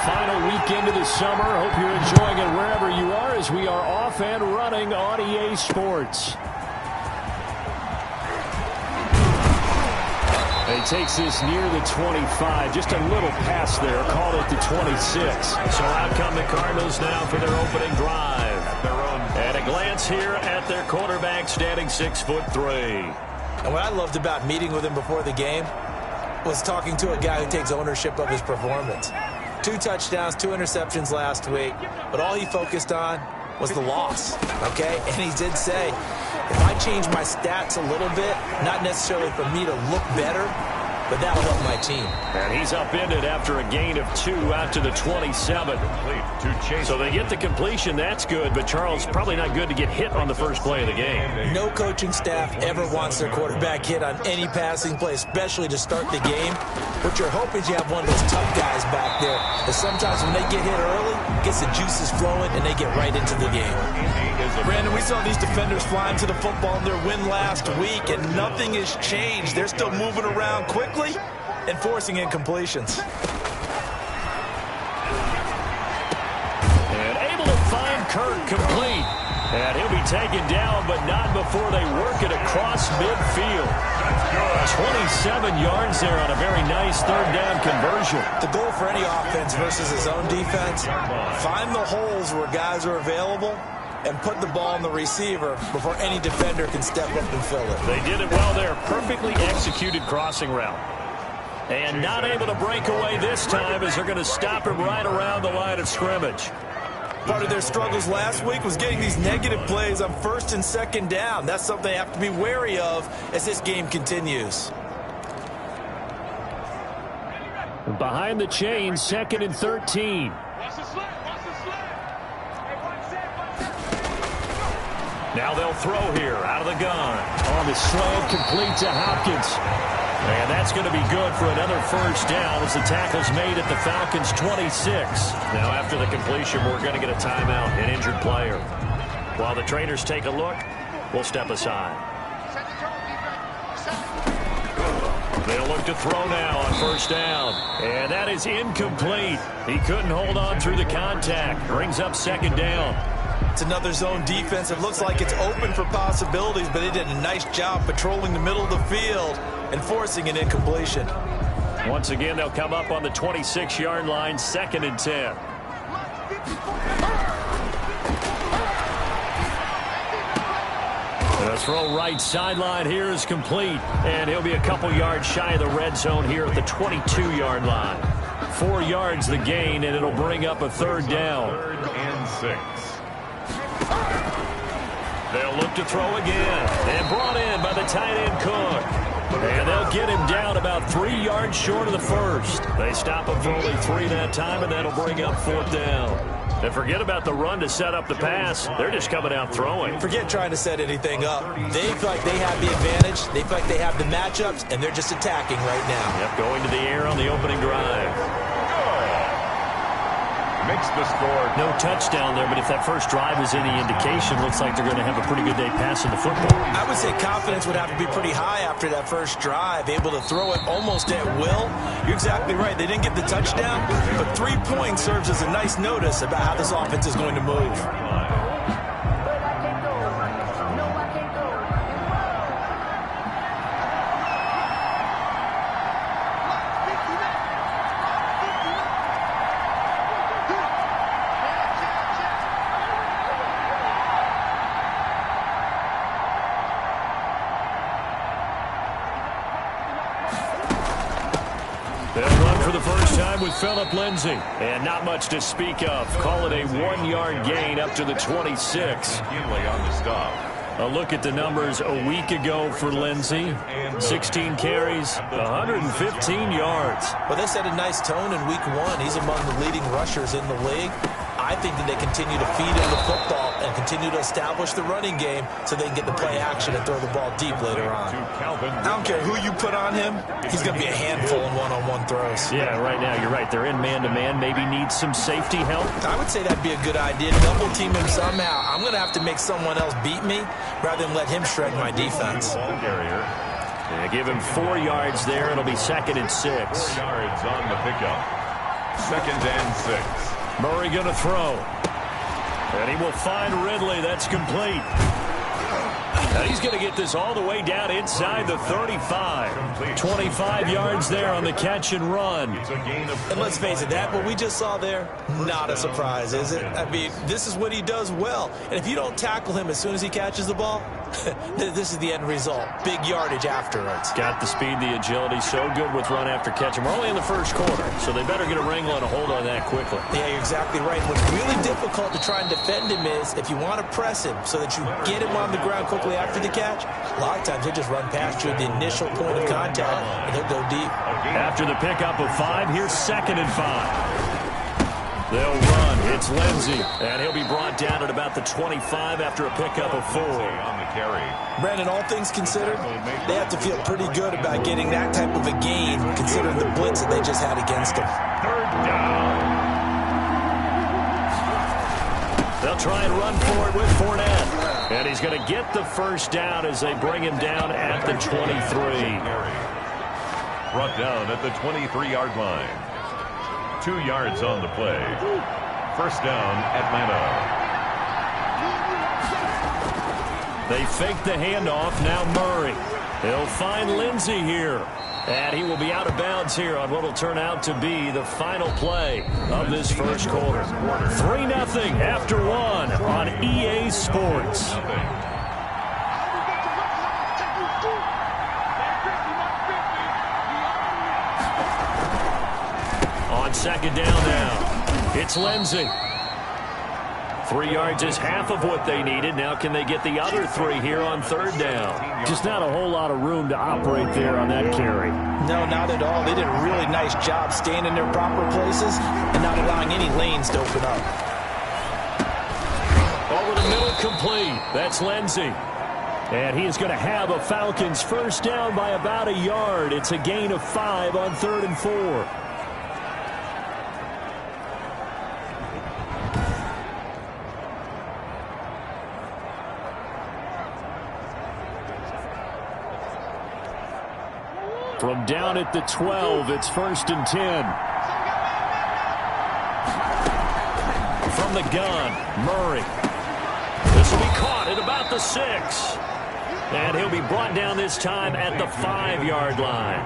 final weekend of the summer. Hope you're enjoying it wherever you are as we are off and running on EA Sports. He takes this near the 25. Just a little pass there. Call it the 26. So out come the Cardinals now for their opening drive. At a glance here at their quarterback, standing 6'3". And what I loved about meeting with him before the game was talking to a guy who takes ownership of his performance. 2 touchdowns, 2 interceptions last week, but all he focused on was the loss, okay? And he did say, if I change my stats a little bit, not necessarily for me to look better, but that'll help my team. And he's upended after a gain of 2 out to the 27. So they get the completion. That's good, but Charles, probably not good to get hit on the first play of the game. No coaching staff ever wants their quarterback hit on any passing play, especially to start the game. What you're hoping is you have one of those tough guys back there, that sometimes when they get hit early, gets the juices flowing, and they get right into the game. Brandon, we saw these defenders flying to the football in their win last week, and nothing has changed. They're still moving around quickly and forcing incompletions. And able to find Kirk complete. And he'll be taken down, but not before they work it across midfield. 27 yards there on a very nice third down conversion. The goal for any offense versus his own defense, find the holes where guys are available and put the ball in the receiver before any defender can step up and fill it. They did it well there. Perfectly executed crossing route. And not able to break away this time as they're going to stop him right around the line of scrimmage. Part of their struggles last week was getting these negative plays on 1st and 2nd down. That's something they have to be wary of as this game continues. Behind the chain, 2nd and 13. Now they'll throw here out of the gun. On the slant, complete to Hopkins. And that's going to be good for another first down as the tackle's made at the Falcons' 26. Now after the completion, we're going to get a timeout, an injured player. While the trainers take a look, we'll step aside. They'll look to throw now on first down. And that is incomplete. He couldn't hold on through the contact. Brings up 2nd down. It's another zone defense. It looks like it's open for possibilities, but they did a nice job patrolling the middle of the field and forcing an incompletion. Once again, they'll come up on the 26-yard line, 2nd and 10. The throw right sideline here is complete, and he'll be a couple yards shy of the red zone here at the 22-yard line. 4 yards the gain, and it'll bring up a 3rd down. 3rd and 6. They'll look to throw again, and brought in by the tight end Cook. And they'll get him down about 3 yards short of the first. They stop him for only 3 that time, and that'll bring up 4th down. And forget about the run to set up the pass. They're just coming out throwing. Forget trying to set anything up. They feel like they have the advantage. They feel like they have the matchups, and they're just attacking right now. Yep, going to the air on the opening drive. Makes the score. No touchdown there, but if that first drive is any indication, looks like they're going to have a pretty good day passing the football. I would say confidence would have to be pretty high after that first drive, able to throw it almost at will. You're exactly right. They didn't get the touchdown, but 3 points serves as a nice notice about how this offense is going to move. With Phillip Lindsay. And not much to speak of. Call it a 1-yard gain up to the 26. Kinley on the stop. A look at the numbers a week ago for Lindsay. 16 carries, 115 yards. Well, they set a nice tone in week 1. He's among the leading rushers in the league. I think that they continue to feed him the football and continue to establish the running game so they can get the play action and throw the ball deep later on. I don't care who you put on him, he's going to be a handful in one-on-one throws. Yeah, right now you're right. They're in man-to-man. Maybe need some safety help. I would say that'd be a good idea. Double team him somehow. I'm going to have to make someone else beat me rather than let him shred my defense. Yeah, give him 4 yards there. It'll be 2nd and 6. 4 yards on the pickup. 2nd and 6. Murray going to throw. And he will find Ridley. That's complete. And he's going to get this all the way down inside the 35. 25 yards there on the catch and run. And let's face it, that what we just saw there, not a surprise, is it? I mean, this is what he does well. And if you don't tackle him as soon as he catches the ball, this is the end result. Big yardage afterwards. Got the speed, the agility, so good with run after catch. And we're only in the first quarter, so they better get a wrangle and a hold on that quickly. Yeah, you're exactly right. What's really difficult to try and defend him is if you want to press him so that you get him on the ground quickly after the catch, a lot of times they just run past you at the initial point of contact, and they'll go deep. After the pickup of 5, here's 2nd and 5. They'll run. It's Lindsey, and he'll be brought down at about the 25 after a pickup of 4. On the carry. Brandon, all things considered, they have to feel pretty good about getting that type of a gain, considering the blitz that they just had against them. 3rd down. They'll try and run for it with Fournette. And he's going to get the first down as they bring him down at the 23. Brought down at the 23-yard line. 2 yards on the play. 1st down, Atlanta. They fake the handoff. Now Murray. He'll find Lindsey here. And he will be out of bounds here on what will turn out to be the final play of this first quarter. 3-0 after 1 on EA Sports. On 2nd down now, it's Lindsey. 3 yards is half of what they needed. Now can they get the other 3 here on 3rd down? Just not a whole lot of room to operate there on that carry. No, not at all. They did a really nice job staying in their proper places and not allowing any lanes to open up. Over the middle, complete. That's Lindsey. And he is going to have a Falcons first down by about a yard. It's a gain of 5 on 3rd and 4. From down at the 12, it's 1st and 10. From the gun, Murray. This will be caught at about the 6. And he'll be brought down this time at the 5-yard line.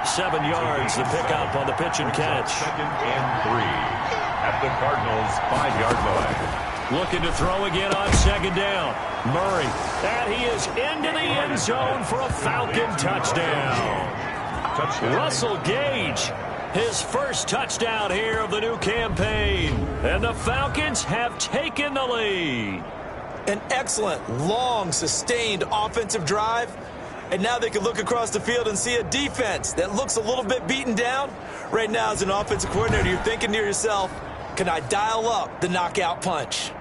7 yards, the pickup on the pitch and catch. 2nd and 3 at the Cardinals' 5-yard line. Looking to throw again on 2nd down. Murray. And he is into the end zone for a Falcon touchdown. Russell Gage, his first touchdown here of the new campaign. And the Falcons have taken the lead. An excellent, long, sustained offensive drive. And now they can look across the field and see a defense that looks a little bit beaten down. Right now, as an offensive coordinator, you're thinking to yourself, can I dial up the knockout punch?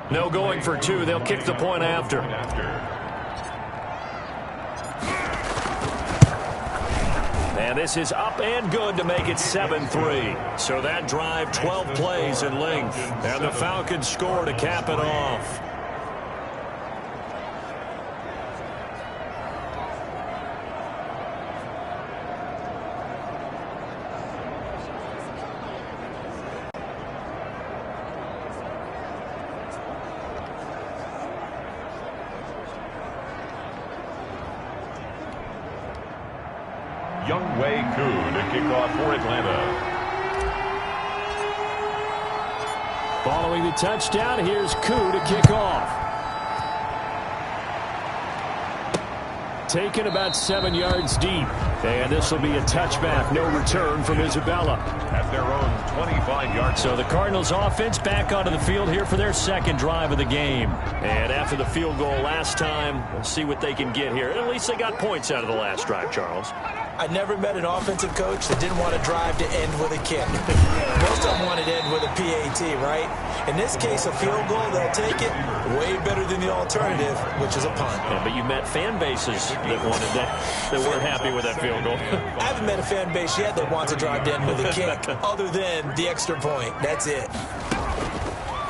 No going for 2. They'll kick the point after. And this is up and good to make it 7-3. So that drive, 12 plays in length. And the Falcons score to cap it off. Younghoe Koo to kick off for Atlanta. Following the touchdown, here's Koo to kick off. Taken about 7 yards deep. And this will be a touchback. No return from Isabella. At their own 25-yard. So the Cardinals offense back onto the field here for their second drive of the game. And after the field goal last time, we'll see what they can get here. At least they got points out of the last drive, Charles. I never met an offensive coach that didn't want to drive to end with a kick. Most of them wanted to end with a PAT, right? In this case, a field goal, they'll take it. Way better than the alternative, which is a punt. Yeah, but you met fan bases that wanted that weren't happy with that field goal. I haven't met a fan base yet that wants to drive to end with a kick, other than the extra point. That's it.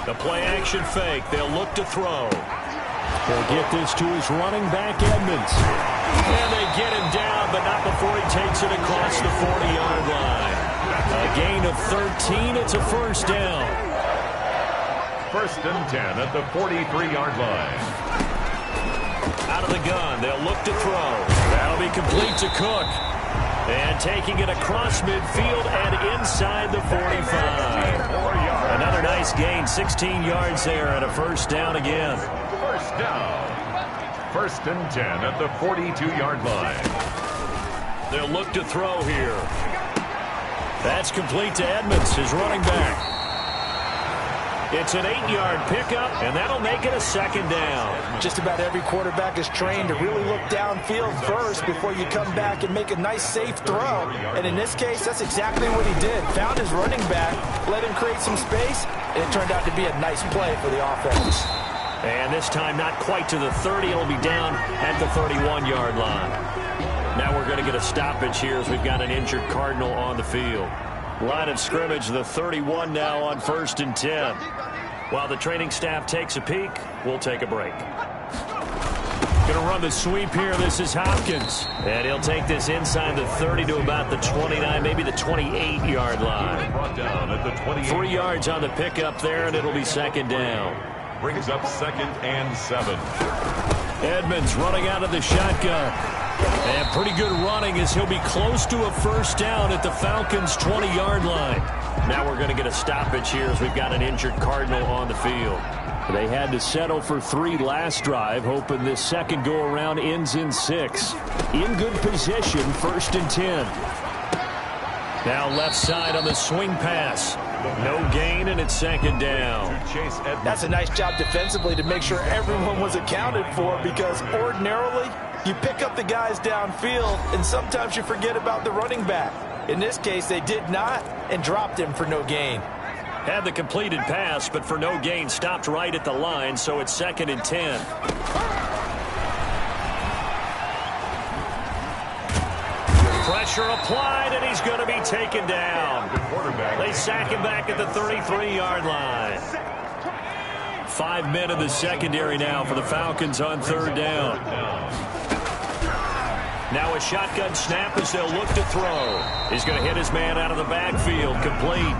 The play-action fake. They'll look to throw. They'll get this to his running back, Edmonds. And they get him down, but not before he takes it across the 40-yard line. A of 13. It's a first down. 1st and 10 at the 43-yard line. Out of the gun, they'll look to throw. That'll be complete to Cook. And taking it across midfield and inside the 45. Another nice gain, 16 yards there and a first down again. First down. 1st and 10 at the 42-yard line. They'll look to throw here. That's complete to Edmonds, his running back. It's an 8-yard pickup, and that'll make it a second down. Just about every quarterback is trained to really look downfield first before you come back and make a nice, safe throw. And in this case, that's exactly what he did. Found his running back, let him create some space, and it turned out to be a nice play for the offense. And this time not quite to the 30. It'll be down at the 31-yard line. Now we're going to get a stoppage here as we've got an injured Cardinal on the field. Line of scrimmage, the 31 now on 1st and 10. While the training staff takes a peek, we'll take a break. Going to run the sweep here. This is Hopkins. And he'll take this inside the 30 to about the 29, maybe the 28-yard line. Brought down at the 28. 3 yards on the pickup there, and it'll be second down. Brings up 2nd and 7. Edmonds running out of the shotgun. And pretty good running as he'll be close to a first down at the Falcons' 20-yard line. Now we're going to get a stoppage here as we've got an injured Cardinal on the field. They had to settle for 3 last drive, hoping this second go-around ends in 6. In good position, 1st and 10. Now left side on the swing pass. No gain, and it's second down. That's a nice job defensively to make sure everyone was accounted for, because ordinarily you pick up the guys downfield and sometimes you forget about the running back. In this case, they did not and dropped him for no gain. Had the completed pass, but for no gain, stopped right at the line, so it's 2nd and 10. Pressure applied, and he's going to be taken down. They sack him back at the 33-yard line. 5 men in the secondary now for the Falcons on 3rd down. Now a shotgun snap as they'll look to throw. He's going to hit his man out of the backfield, complete.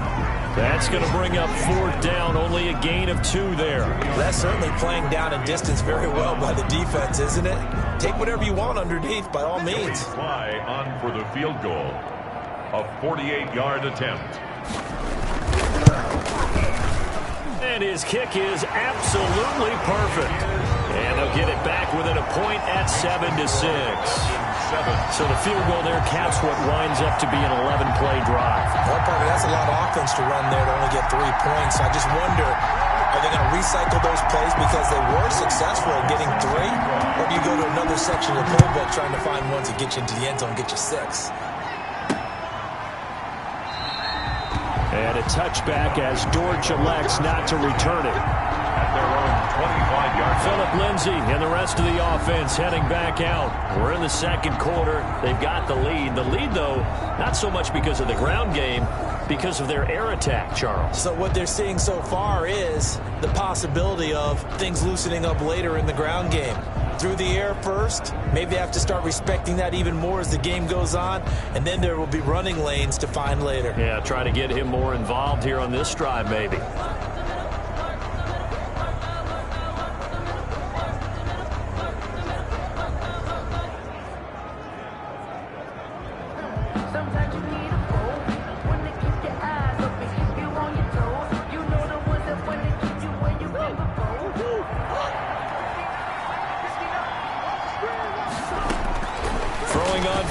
That's going to bring up 4th down, only a gain of 2 there. That's certainly playing down and distance very well by the defense, isn't it? Take whatever you want underneath, by all means. Fly on for the field goal. A 48-yard attempt. And his kick is absolutely perfect. And they'll get it back within a point at 7-6. So the field goal there caps what winds up to be an 11-play drive. Well, Parker, that's a lot of offense to run there to only get 3 points. So I just wonder, are they going to recycle those plays because they were successful in getting 3? Or do you go to another section of the playbook trying to find ones that get you into the end zone and get you 6? And a touchback as Dortch elects not to return it. At their own 25-yard line. Philip Lindsay and the rest of the offense heading back out. We're in the second quarter. They've got the lead. The lead, though, not so much because of the ground game, because of their air attack, Charles. So what they're seeing so far is the possibility of things loosening up later in the ground game. Through the air first, maybe they have to start respecting that even more as the game goes on, and then there will be running lanes to find later. Yeah, try to get him more involved here on this drive, maybe.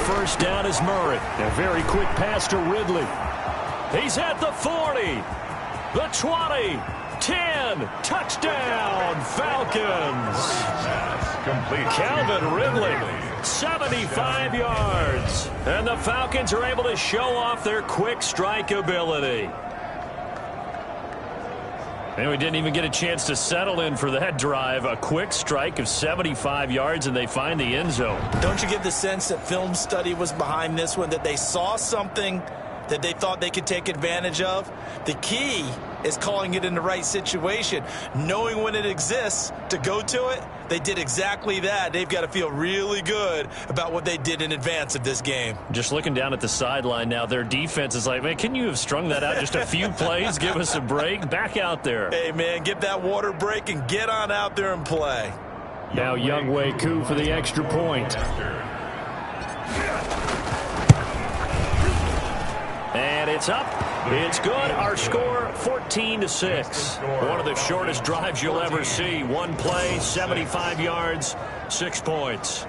First down is Murray. A very quick pass to Ridley. He's at the 40, the 20, 10, touchdown, Falcons. Complete. Calvin Ridley, 75 yards. And the Falcons are able to show off their quick strike ability. And we didn't even get a chance to settle in for that drive. A quick strike of 75 yards, and they find the end zone. Don't you get the sense that film study was behind this one, that they saw something that they thought they could take advantage of. The key is calling it in the right situation, knowing when it exists to go to it. They did exactly that. They've got to feel really good about what they did in advance of this game. Just looking down at the sideline now, their defense is like, man, can you have strung that out just a few plays? Give us a break. Back out there. Hey, man, give that water break and get on out there and play. Now Younghoe Koo for the extra point. And it's up. It's good. Our score, 14-6. One of the shortest drives you'll ever see. One play, 75 yards, 6 points.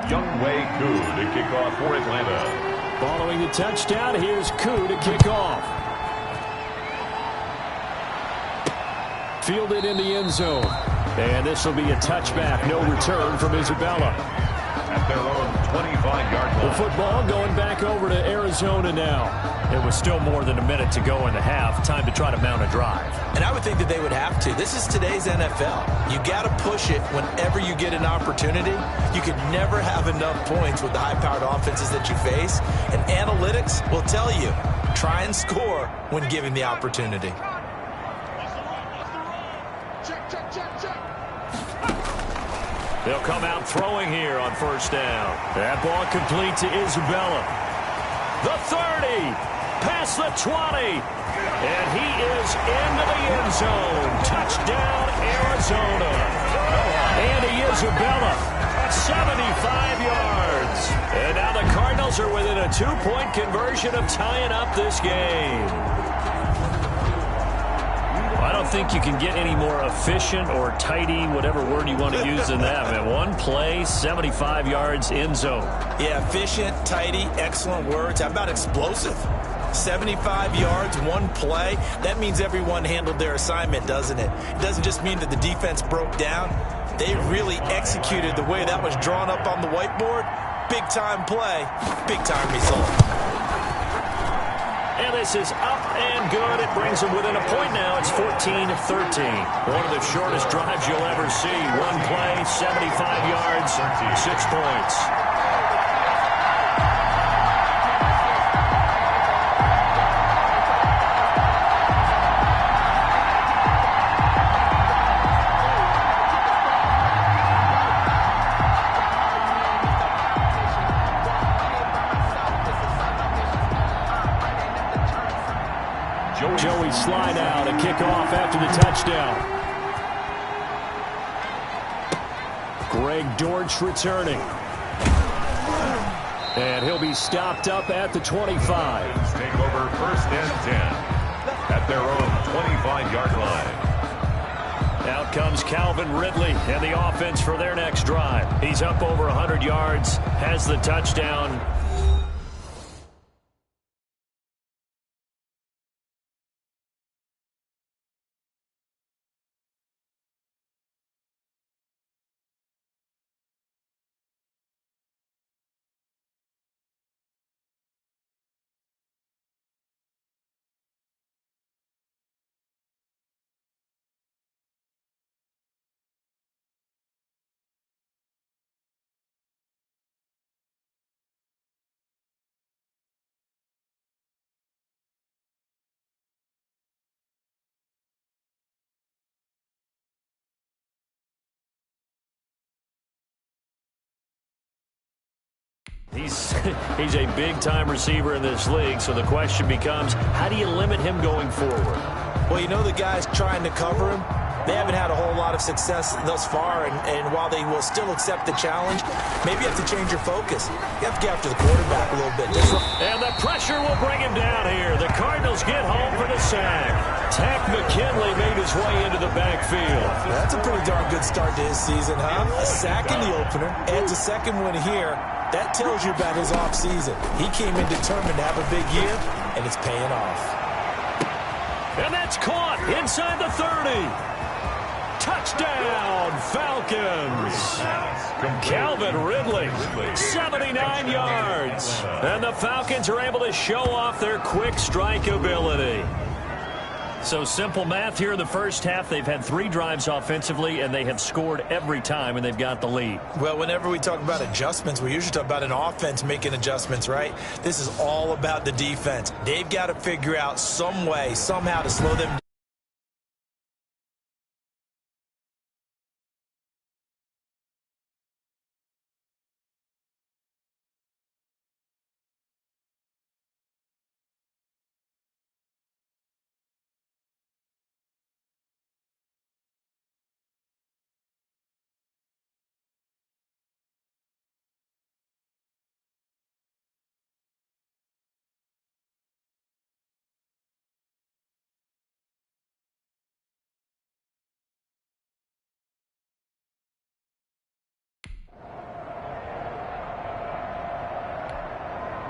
Younghoe Koo to kick off for Atlanta. Following the touchdown, here's Koo to kick off. Fielded in the end zone. And this will be a touchback. No return from Isabella. At their own 25-yard line. The football going back over to Arizona now. It was still more than a minute to go in the half. Time to try to mount a drive. And I would think that they would have to. This is today's NFL. You got to push it whenever you get an opportunity. You can never have enough points with the high-powered offenses that you face. And analytics will tell you, try and score when given the opportunity. They'll come out throwing here on first down. That ball complete to Isabella. The 30, past the 20, and he is into the end zone. Touchdown, Arizona. Andy Isabella, 75 yards. And now the Cardinals are within a 2-point conversion of tying up this game. I don't think you can get any more efficient or tidy, whatever word you want to use in that. Man, one play, 75 yards, end zone. Yeah, efficient, tidy, excellent words. How about explosive? 75 yards, one play. That means everyone handled their assignment, doesn't it? It doesn't just mean that the defense broke down. They really executed the way that was drawn up on the whiteboard. Big-time play, big-time result. And this is up and good. It brings them within a point now. It's 14-13. One of the shortest drives you'll ever see. One play, 75 yards, 6 points. Joey slide out, a kickoff after the touchdown. Greg Dortch returning. And he'll be stopped up at the 25. Take over first and 10 at their own 25-yard line. Out comes Calvin Ridley and the offense for their next drive. He's up over 100 yards, has the touchdown. He's a big-time receiver in this league, so the question becomes, how do you limit him going forward? Well, you know the guys trying to cover him, they haven't had a whole lot of success thus far, and while they will still accept the challenge, maybe you have to change your focus. You have to get after the quarterback a little bit. And the pressure will bring him down here. The Cardinals get home for the sack. Tack McKinley made his way into the backfield. That's a pretty darn good start to his season, huh? A sack in the opener, adds a second one here. That tells you about his offseason. He came in determined to have a big year, and it's paying off. And that's caught inside the 30. Touchdown, Falcons. Calvin Ridley, 79 yards. And the Falcons are able to show off their quick strike ability. So simple math here in the first half. They've had 3 drives offensively, and they have scored every time, and they've got the lead. Well, whenever we talk about adjustments, we usually talk about an offense making adjustments, right? This is all about the defense. They've got to figure out some way, somehow to slow them down.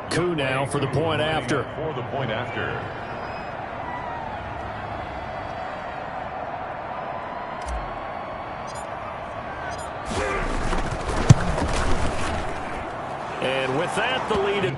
Coup now for the point after. For the point after. And with that, the lead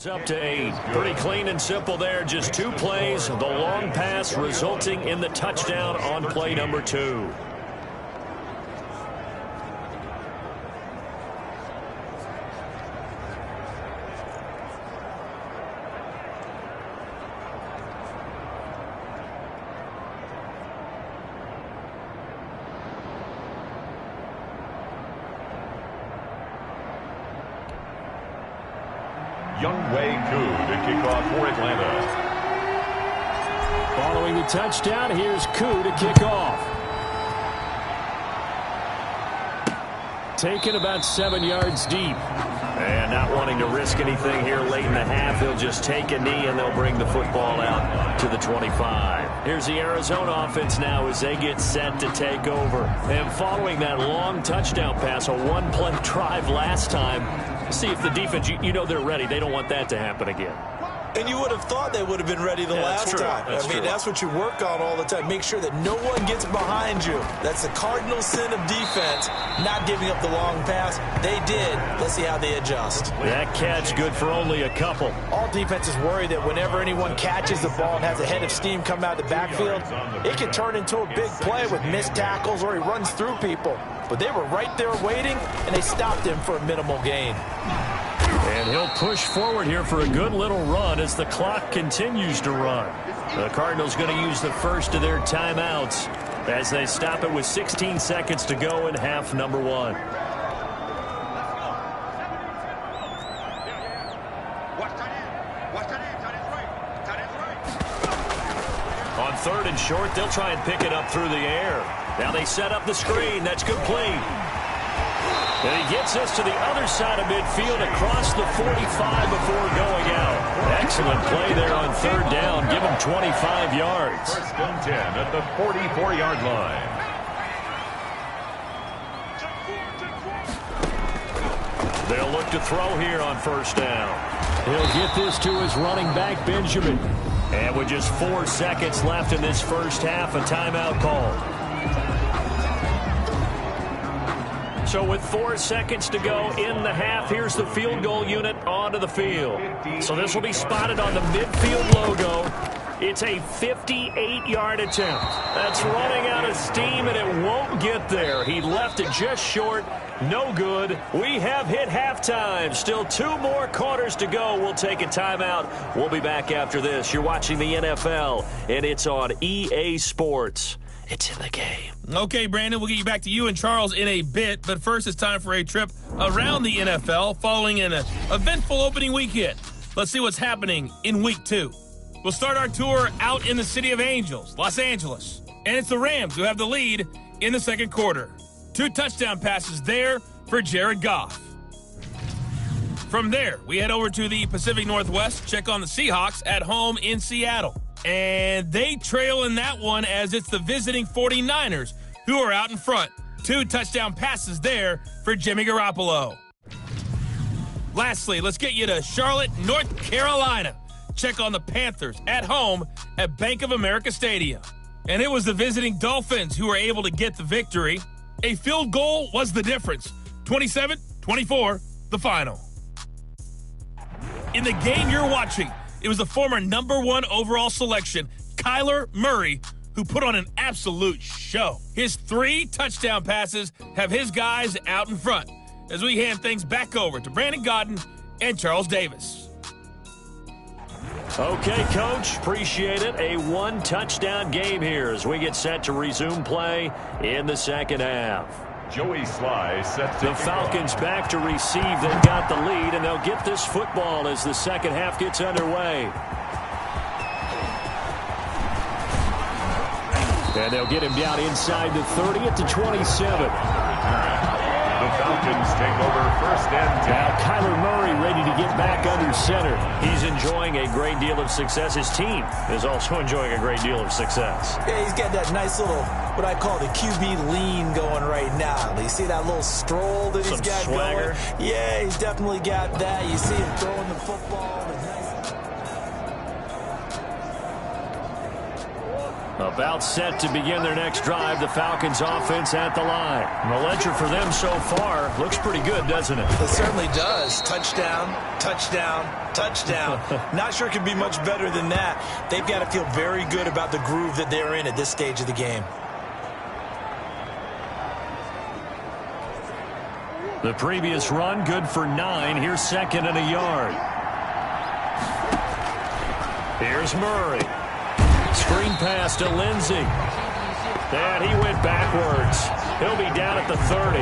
It's up to 8. Pretty clean and simple there. Just 2 plays. The long pass resulting in the touchdown on play number 2. Younghoe Koo to kick off for Atlanta. Following the touchdown, here's Koo to kick off. Taken about 7 yards deep. And not wanting to risk anything here late in the half, they'll just take a knee and they'll bring the football out to the 25. Here's the Arizona offense now as they get set to take over. And following that long touchdown pass, a one-play drive last time, see if the defense, you know they're ready. They don't want that to happen again. And you would have thought they would have been ready the last time. I mean, that's what you work on all the time. Make sure that no one gets behind you. That's the cardinal sin of defense, not giving up the long pass. They did. Let's see how they adjust. That catch good for only a couple. All defenses worry that whenever anyone catches the ball and has a head of steam come out of the backfield, it can turn into a big play with missed tackles or he runs through people. But they were right there waiting, and they stopped him for a minimal gain. And he'll push forward here for a good little run as the clock continues to run. The Cardinals going to use the first of their timeouts as they stop it with 16 seconds to go in half number 1. On 3rd and short, they'll try and pick it up through the air. Now they set up the screen. That's complete. And he gets us to the other side of midfield across the 45 before going out. Excellent play there on 3rd down. Give him 25 yards. 1st and 10 at the 44-yard line. They'll look to throw here on 1st down. He'll get this to his running back, Benjamin. And with just 4 seconds left in this first half, a timeout called. So with 4 seconds to go in the half, here's the field goal unit onto the field. So this will be spotted on the midfield logo. It's a 58-yard attempt. That's running out of steam, and it won't get there. He left it just short. No good. We have hit halftime. Still 2 more quarters to go. We'll take a timeout. We'll be back after this. You're watching the NFL, and it's on EA Sports. It's in the game. Okay, Brandon, we'll get you back to you and Charles in a bit, but first it's time for a trip around the NFL following an eventful opening weekend. Let's see what's happening in Week 2. We'll start our tour out in the City of Angels, Los Angeles, and it's the Rams who have the lead in the second quarter. 2 touchdown passes there for Jared Goff. From there, we head over to the Pacific Northwest, check on the Seahawks at home in Seattle. And they trail in that one as it's the visiting 49ers who are out in front. 2 touchdown passes there for Jimmy Garoppolo. Lastly, let's get you to Charlotte, North Carolina. Check on the Panthers at home at Bank of America Stadium. And it was the visiting Dolphins who were able to get the victory. A field goal was the difference. 27-24, the final. In the game you're watching, it was the former #1 overall selection, Kyler Murray, who put on an absolute show. His 3 touchdown passes have his guys out in front as we hand things back over to Brandon Godden and Charles Davis. Okay, Coach, appreciate it. A 1-touchdown game here as we get set to resume play in the second half. Joey Sly sets the Falcons back to receive. They've got the lead, and they'll get this football as the second half gets underway. And they'll get him down inside the 30 at the 27. The Falcons take over 1st and 10. Now Kyler Murray ready to get back under center. He's enjoying a great deal of success. His team is also enjoying a great deal of success. Yeah, he's got that nice little, what I call the QB lean going right now. You see that little stroll that he's got swagger going? Yeah, he's definitely got that. You see him throwing the football. About set to begin their next drive, the Falcons offense at the line. And the ledger for them so far looks pretty good, doesn't it? It certainly does. Touchdown, touchdown, touchdown. Not sure it could be much better than that. They've got to feel very good about the groove that they're in at this stage of the game. The previous run, good for 9. Here's second and a yard. Here's Murray. Screen pass to Lindsey. And he went backwards. He'll be down at the 30.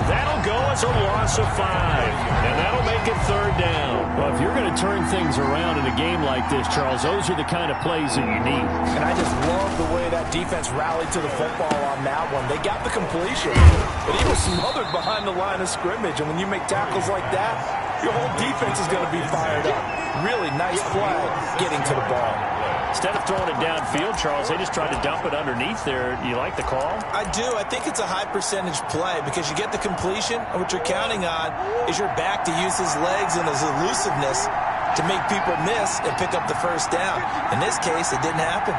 That'll go as a loss of 5. And that'll make it third down. Well, if you're going to turn things around in a game like this, Charles, those are the kind of plays that you need. And I just love the way that defense rallied to the football on that one. They got the completion, but he was smothered behind the line of scrimmage. And when you make tackles like that, your whole defense is going to be fired up. Really nice flag getting to the ball. Instead of throwing it downfield, Charles, they just tried to dump it underneath there. You like the call? I do. I think it's a high percentage play because you get the completion, and what you're counting on is your back to use his legs and his elusiveness to make people miss and pick up the first down. In this case, it didn't happen.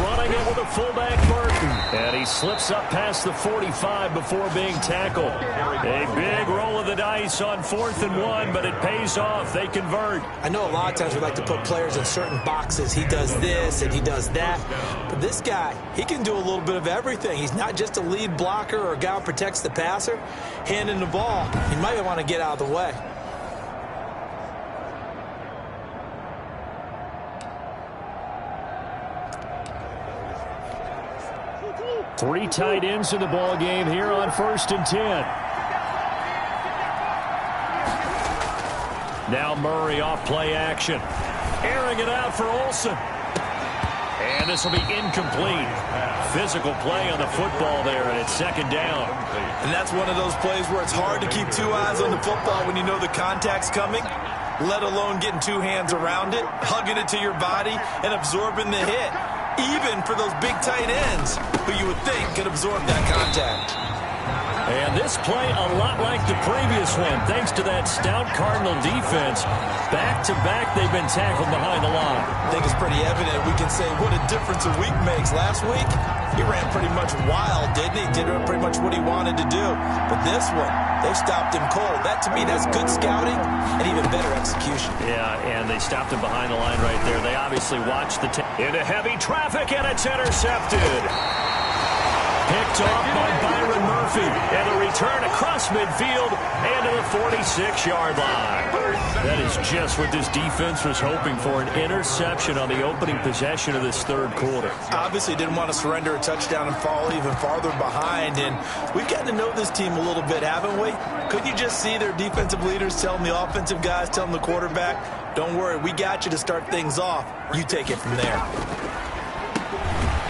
Running it with a fullback, Burton. And he slips up past the 45 before being tackled. A big roll of the dice on 4th and 1, but it pays off. They convert. I know a lot of times we like to put players in certain boxes. He does this and he does that. But this guy, he can do a little bit of everything. He's not just a lead blocker or a guy who protects the passer. Handing the ball, he might want to get out of the way. Three tight ends in the ball game here on 1st and 10. Now Murray off play action. Airing it out for Olsen. And this will be incomplete. Physical play on the football there, and it's second down. And that's one of those plays where it's hard to keep two eyes on the football when you know the contact's coming, let alone getting two hands around it, hugging it to your body, and absorbing the hit. Even for those big tight ends who you would think could absorb that contact. And this play a lot like the previous one, thanks to that stout Cardinal defense. Back-to-back, they've been tackled behind the line. I think it's pretty evident we can say what a difference a week makes. Last week, he ran pretty much wild, didn't he? Did pretty much what he wanted to do. But this one, they've stopped him cold. That, to me, that's good scouting and even better execution. Yeah, and they stopped him behind the line right there. They obviously watched the into heavy traffic, and it's intercepted. Picked off by Byron Murphy. And a return across midfield and to the 46-yard line. That is just what this defense was hoping for, an interception on the opening possession of this third quarter. Obviously didn't want to surrender a touchdown and fall even farther behind. And we've gotten to know this team a little bit, haven't we? Couldn't you just see their defensive leaders telling the offensive guys, telling the quarterback, don't worry, we got you to start things off. You take it from there.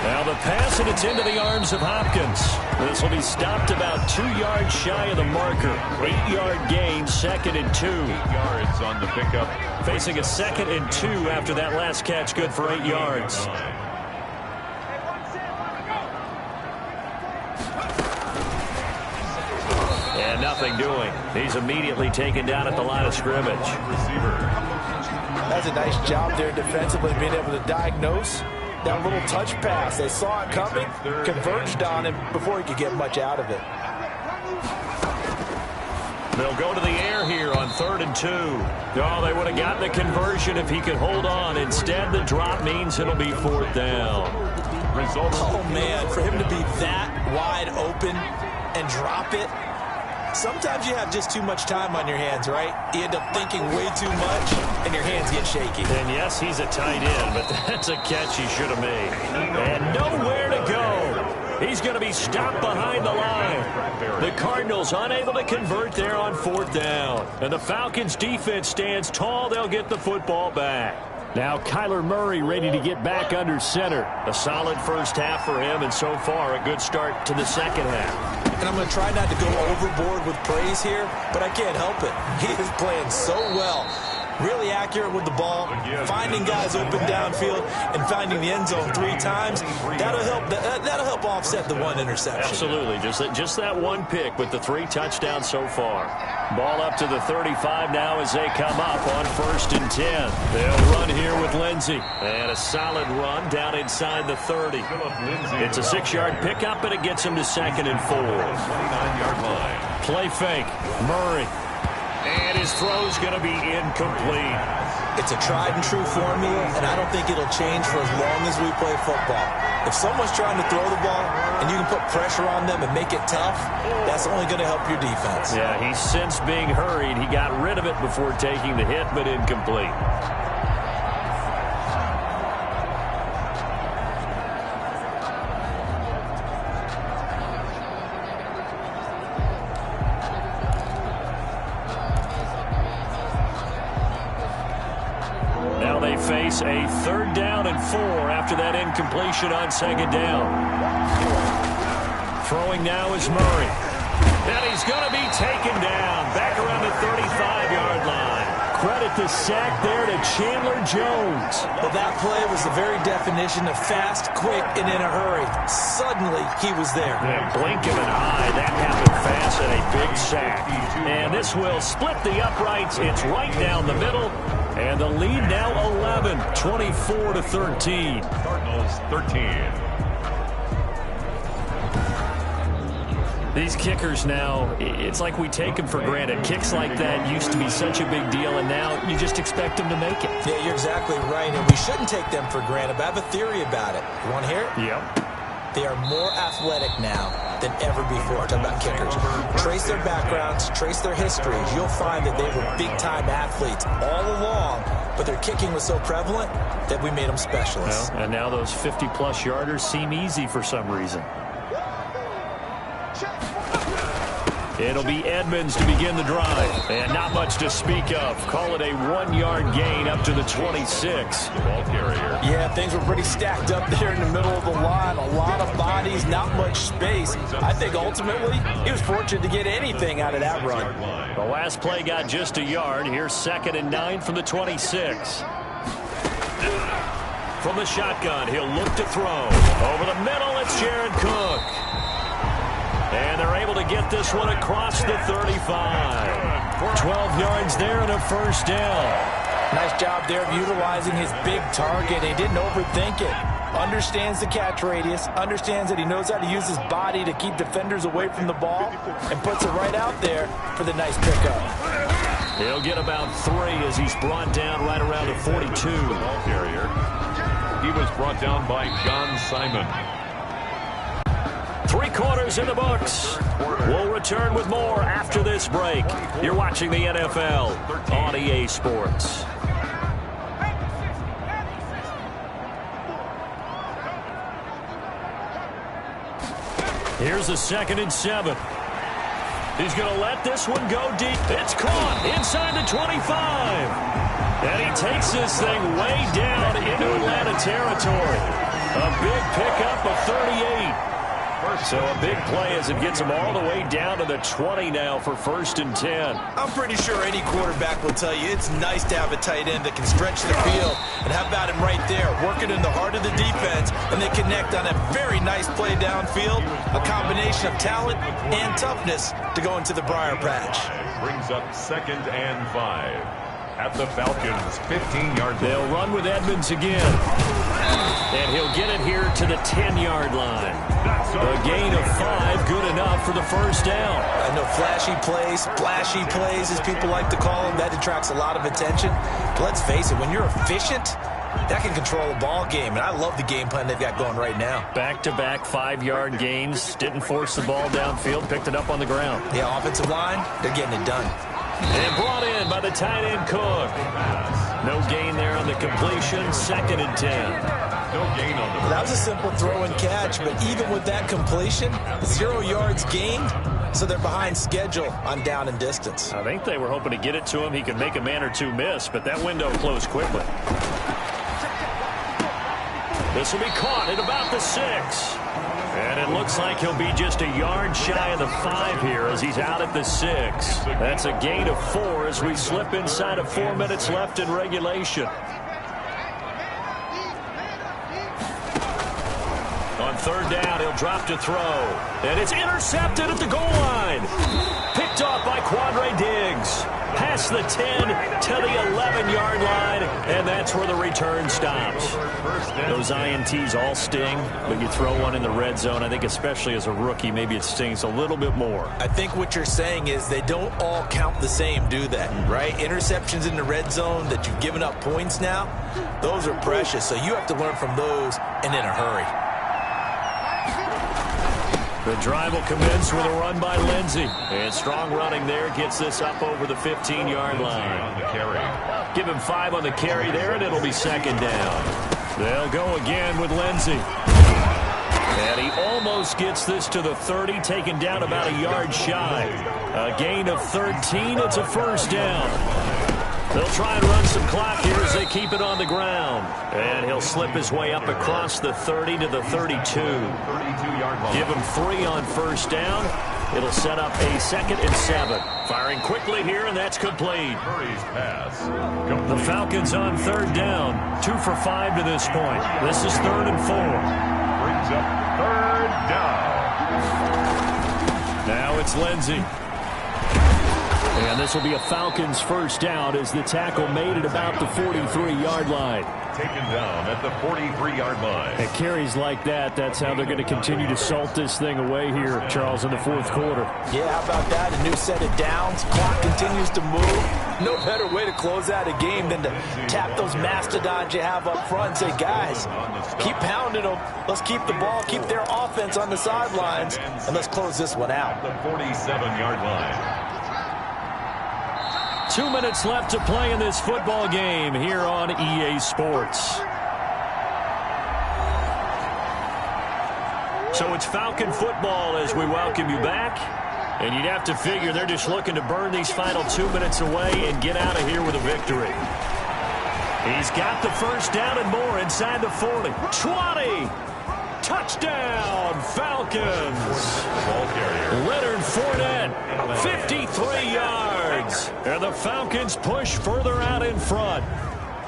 Now the pass, and it's into the arms of Hopkins. This will be stopped about 2 yards shy of the marker. 8-yard gain, 2nd and 2. 8 yards on the pickup. Facing a 2nd and 2 after that last catch, good for 8 yards. And nothing doing. He's immediately taken down at the line of scrimmage. That's a nice job there defensively, being able to diagnose that little touch pass. They saw it coming, converged on him before he could get much out of it. They'll go to the air here on 3rd and 2. Oh, they would have gotten the conversion if he could hold on. Instead, the drop means it'll be 4th down. Oh, man, for him to be that wide open and drop it, sometimes you have just too much time on your hands, right? You end up thinking way too much, and your hands get shaky. And yes, he's a tight end, but that's a catch he should have made. And nowhere to go. He's going to be stopped behind the line. The Cardinals unable to convert there on 4th down. And the Falcons defense stands tall. They'll get the football back. Now Kyler Murray ready to get back under center. A solid first half for him, and so far a good start to the second half. And I'm going to try not to go overboard with praise here, but I can't help it. He is playing so well. Really accurate with the ball, finding guys open downfield, and finding the end zone 3 times. That'll help offset the 1 interception. Absolutely. Just that 1 pick with the 3 touchdowns so far. Ball up to the 35 now as they come up on 1st and 10. They'll run here with Lindsey. And a solid run down inside the 30. It's a 6-yard pickup, and it gets him to 2nd and 4. 29-yard line. Play fake. Murray. And his throw's going to be incomplete. It's a tried-and-true formula, and I don't think it'll change for as long as we play football. If someone's trying to throw the ball and you can put pressure on them and make it tough, that's only going to help your defense. Yeah, he's since being hurried. He got rid of it before taking the hit, but incomplete. Face a 3rd down and 4 after that incompletion on 2nd down. Throwing now is Murray. And he's going to be taken down back around the 35-yard line. Credit the sack there to Chandler Jones. Well, that play was the very definition of fast, quick, and in a hurry. Suddenly, he was there. Yeah, blink of an eye. That happened fast and a big sack. And this will split the uprights. It's right down the middle. And the lead now 11, 24-13. Cardinals 13. These kickers now, it's like we take them for granted. Kicks like that used to be such a big deal, and now you just expect them to make it. Yeah, you're exactly right, and we shouldn't take them for granted, but I have a theory about it. You want to hear it? Yep. They are more athletic now than ever before. Talk about kickers. Trace their backgrounds, trace their histories. You'll find that they were big-time athletes all along, but their kicking was so prevalent that we made them specialists. Well, and now those 50-plus yarders seem easy for some reason. It'll be Edmonds to begin the drive. And not much to speak of. Call it a 1-yard gain up to the 26. Ball carrier. Yeah, things were pretty stacked up there in the middle of the line. A lot of bodies, not much space. I think ultimately he was fortunate to get anything out of that run. The last play got just a yard. Here's 2nd and 9 from the 26. From the shotgun, he'll look to throw. Over the middle, it's Jared Cook. And they're able to get this one across the 35. 12 yards there and a 1st down. Nice job there of utilizing his big target. He didn't overthink it. Understands the catch radius. Understands that he knows how to use his body to keep defenders away from the ball. And puts it right out there for the nice pickup. He'll get about 3 as he's brought down right around the 42. Ball carrier. He was brought down by John Simon. 3 quarters in the books. We'll return with more after this break. You're watching the NFL on EA Sports. Here's a 2nd and 7. He's going to let this one go deep. It's caught inside the 25. And he takes this thing way down into Atlanta territory. A big pickup of 38. So a big play as it gets him all the way down to the 20 now for 1st and 10. I'm pretty sure any quarterback will tell you it's nice to have a tight end that can stretch the field. And how about him right there, working in the heart of the defense, and they connect on a very nice play downfield. A combination of talent and toughness to go into the briar patch. Brings up 2nd and 5. At the Falcons, 15-yard line. They'll run with Edmonds again. And he'll get it here to the 10-yard line. A gain of 5, good enough for the 1st down. I know flashy plays, splashy plays, as people like to call them, that attracts a lot of attention. But let's face it, when you're efficient, that can control a ball game. And I love the game plan they've got going right now. Back-to-back 5-yard gains. Didn't force the ball downfield. Picked it up on the ground. Yeah, offensive line, they're getting it done. And brought in by the tight end Cook. No gain there on the completion. 2nd and 10. No gain on the That was a simple throw and catch, but even with that completion, 0 yards gained, so they're behind schedule on down and distance. I think they were hoping to get it to him. He could make a man or 2 miss, but that window closed quickly. This will be caught at about the 6. And it looks like he'll be just a yard shy of the 5 here as he's out at the 6. That's a gain of 4 as we slip inside of 4 minutes left in regulation. On third down, he'll drop to throw. And it's intercepted at the goal line. Picked off by Quandre Diggs. Past the 10 to the 11-yard line, and that's where the return stops. Those INTs all sting, but you throw one in the red zone, I think especially as a rookie, maybe it stings a little bit more. I think what you're saying is they don't all count the same, do they? Right? Interceptions in the red zone that you've given up points now, those are precious, so you have to learn from those and in a hurry. The drive will commence with a run by Lindsey. And strong running there gets this up over the 15-yard line. On the carry. Give him 5 on the carry there, and it'll be second down. They'll go again with Lindsey. And he almost gets this to the 30, taken down about a yard shy. A gain of 13. It's a first down. They'll try and run some clock here as they keep it on the ground. And he'll slip his way up across the 30 to the 32. 32-yard line. Give him 3 on first down. It'll set up a 2nd and 7. Firing quickly here, and that's complete. Murray's pass. The Falcons on third down. 2 for 5 to this point. This is 3rd and 4. Brings up 3rd down. Now it's Lindsey. And this will be a Falcons first down as the tackle made at about the 43-yard line. Taken down at the 43-yard line. At carries like that, that's how they're going to continue to salt this thing away here, Charles, in the 4th quarter. Yeah, how about that? A new set of downs. Clock continues to move. No better way to close out a game than to tap those mastodons you have up front and say, guys, keep pounding them. Let's keep the ball, keep their offense on the sidelines, and let's close this one out. The 47-yard line. 2 minutes left to play in this football game here on EA Sports. So it's Falcon football as we welcome you back. And you'd have to figure they're just looking to burn these final 2 minutes away and get out of here with a victory. He's got the first down and more inside the 40. 20! Touchdown, Falcons! Leonard Fournette, 53 yards. And the Falcons push further out in front.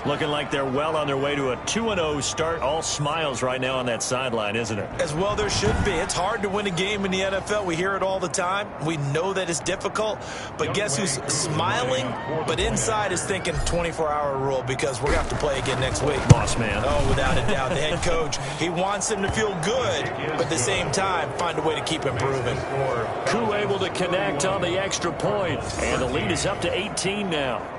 Looking like they're well on their way to a 2-0 start. All smiles right now on that sideline, isn't it? As well there should be. It's hard to win a game in the NFL. We hear it all the time. We know that it's difficult. But guess who's smiling, but inside is thinking 24-hour rule because we're going to have to play again next week. Boss man. Oh, without a doubt. The head coach, he wants him to feel good, but at the same time, find a way to keep improving. Koo able to connect on the extra point. And the lead is up to 18 now.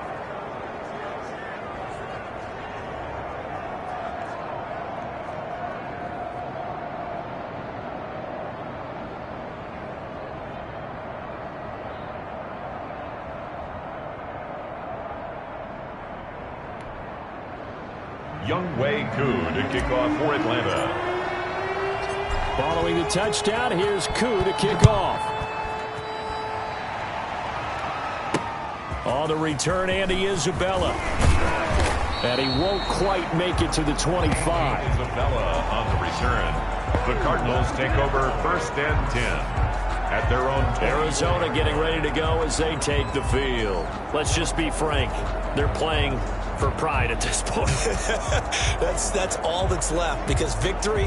Younghoe Koo to kick off for Atlanta. Following the touchdown, here's Koo to kick off. On the return, Andy Isabella. And he won't quite make it to the 25. Isabella on the return. The Cardinals take over 1st and 10 at their own 20. Arizona getting ready to go as they take the field. Let's just be frank. They're playing for pride at this point. That's all that's left because victory,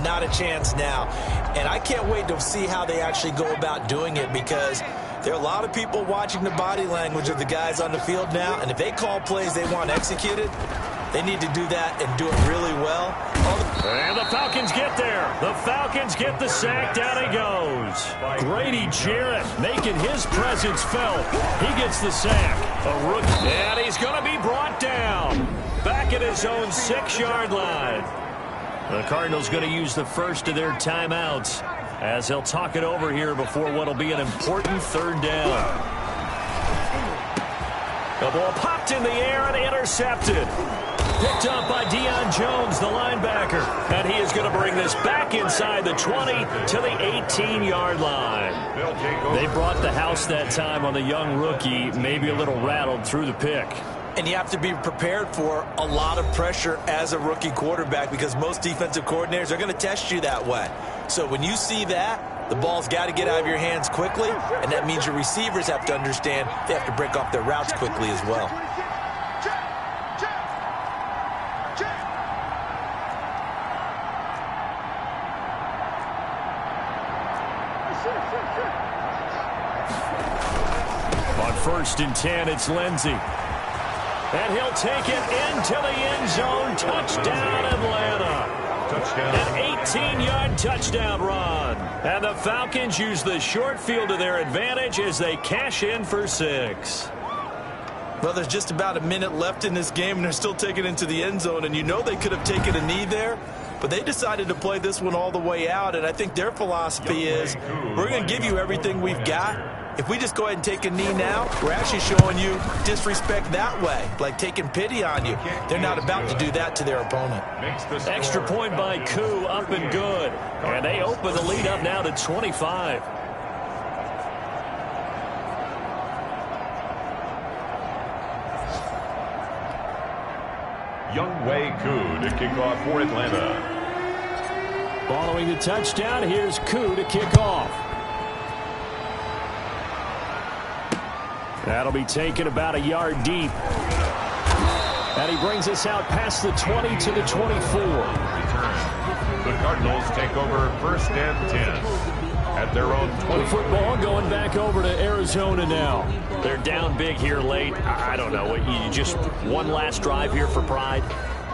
not a chance now. And I can't wait to see how they actually go about doing it because there are a lot of people watching the body language of the guys on the field now, and if they call plays they want executed, they need to do that and do it really well. And the Falcons get there. The Falcons get the sack. Down he goes. Grady Jarrett making his presence felt. He gets the sack. A rookie. And he's going to be brought down. Back at his own 6-yard line. The Cardinals going to use the first of their timeouts as they'll talk it over here before what will be an important 3rd down. The ball popped in the air and intercepted. Picked up by Deion Jones, the linebacker. And he is going to bring this back inside the 20 to the 18-yard line. They brought the house that time on the young rookie, maybe a little rattled through the pick. And you have to be prepared for a lot of pressure as a rookie quarterback because most defensive coordinators are going to test you that way. So when you see that, the ball's got to get out of your hands quickly, and that means your receivers have to understand they have to break off their routes quickly as well. On 1st and 10, it's Lindsey. And he'll take it into the end zone. Touchdown, Atlanta. Touchdown. An 18-yard touchdown run. And the Falcons use the short field to their advantage as they cash in for 6. Well, there's just about a minute left in this game, and they're still taking it into the end zone. And you know they could have taken a knee there, but they decided to play this one all the way out. And I think their philosophy is, we're going to give you everything we've got. If we just go ahead and take a knee now, we're actually showing you disrespect that way, like taking pity on you. They're not about to do that to their opponent. Extra point by Koo, up and good. And they open the lead up now to 25. Younghoe Koo to kick off for Atlanta. Following the touchdown, here's Koo to kick off. That'll be taken about a yard deep. And he brings us out past the 20 to the 24. The Cardinals take over 1st and 10 at their own 20. The football going back over to Arizona now. They're down big here late. I don't know. You just one last drive here for pride?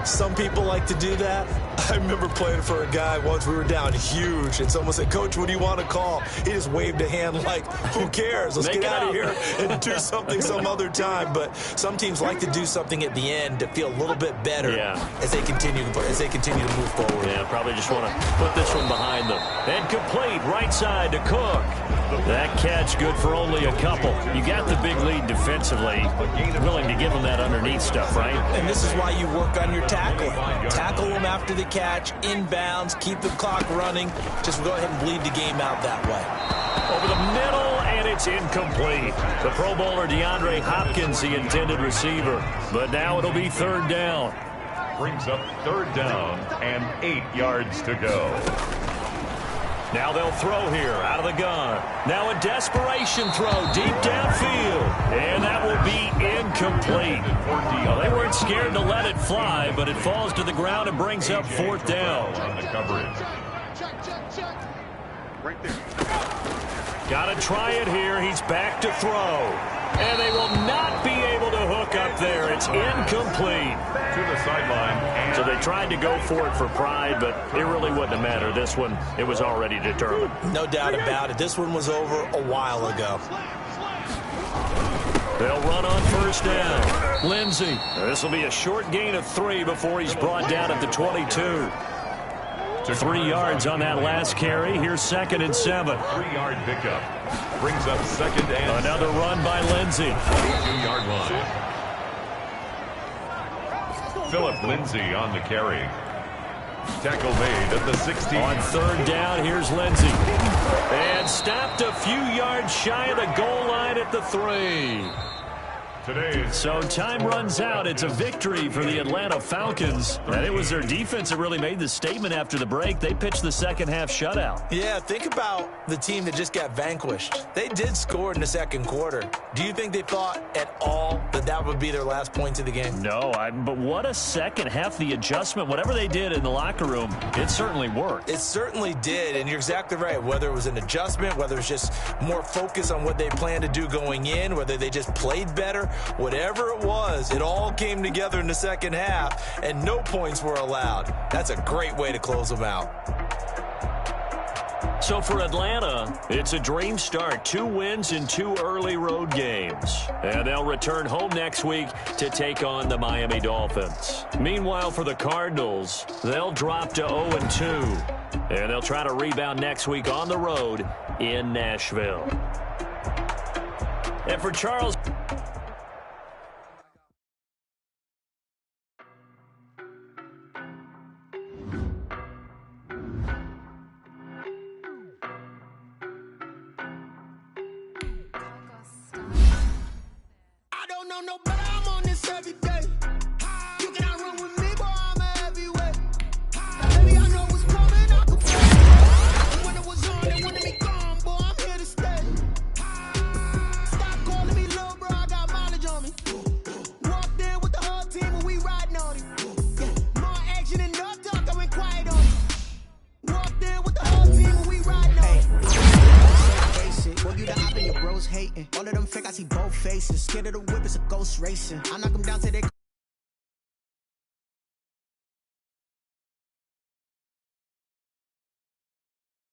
Some people like to do that. I remember playing for a guy once. We were down huge, and someone said, "Coach, what do you want to call?" He just waved a hand like, who cares? Let's get out of here and do something some other time. But some teams like to do something at the end to feel a little bit better as they continue to move forward. Yeah, probably just want to put this one behind them. And complete, right side to Cook. That catch good for only a couple. You got the big lead defensively. Willing to give them that underneath stuff, right? And this is why you work on your tackling. Tackle them after the catch, inbounds, keep the clock running. Just go ahead and bleed the game out that way. Over the middle, and it's incomplete. The Pro Bowler DeAndre Hopkins, the intended receiver. But now it'll be 3rd down. Brings up 3rd down and 8 yards to go. Now they'll throw here out of the gun. Now a desperation throw deep downfield. And that will be incomplete. Well, they weren't scared to let it fly, but it falls to the ground and brings up 4th down. On the coverage. Right there. Got to try it here. He's back to throw. And they will not be able to hook up there. It's incomplete. To the sideline. So they tried to go for it for pride, but it really wouldn't have mattered. This one, it was already determined. No doubt about it. This one was over a while ago. They'll run on 1st down. Lindsey. This will be a short gain of 3 before he's brought down at the 22. 3 yards on that last carry. Here's 2nd and 7. 3-yard pickup. Brings up 2nd and another run by Lindsey. 2-yard line. Philip Lindsey on the carry. Tackle made at the 16. On 3rd down, here's Lindsey. And stopped a few yards shy of the goal line at the 3. So time runs out. It's a victory for the Atlanta Falcons. And it was their defense that really made the statement after the break. They pitched the second half shutout. Yeah, think about the team that just got vanquished. They did score in the 2nd quarter. Do you think they thought at all that that would be their last point of the game? No, but what a second half. The adjustment, whatever they did in the locker room, it certainly worked. It certainly did, and you're exactly right. Whether it was an adjustment, whether it's just more focus on what they planned to do going in, whether they just played better, whatever it was, it all came together in the 2nd half, and no points were allowed. That's a great way to close them out. So for Atlanta, it's a dream start. 2 wins in 2 early road games. And they'll return home next week to take on the Miami Dolphins. Meanwhile, for the Cardinals, they'll drop to 0-2. And they'll try to rebound next week on the road in Nashville. And for Charles... I don't know no better, I'm on this every hating. All of them fake, I see both faces. Scared of the whip, it's a ghost racing. I knock them down to their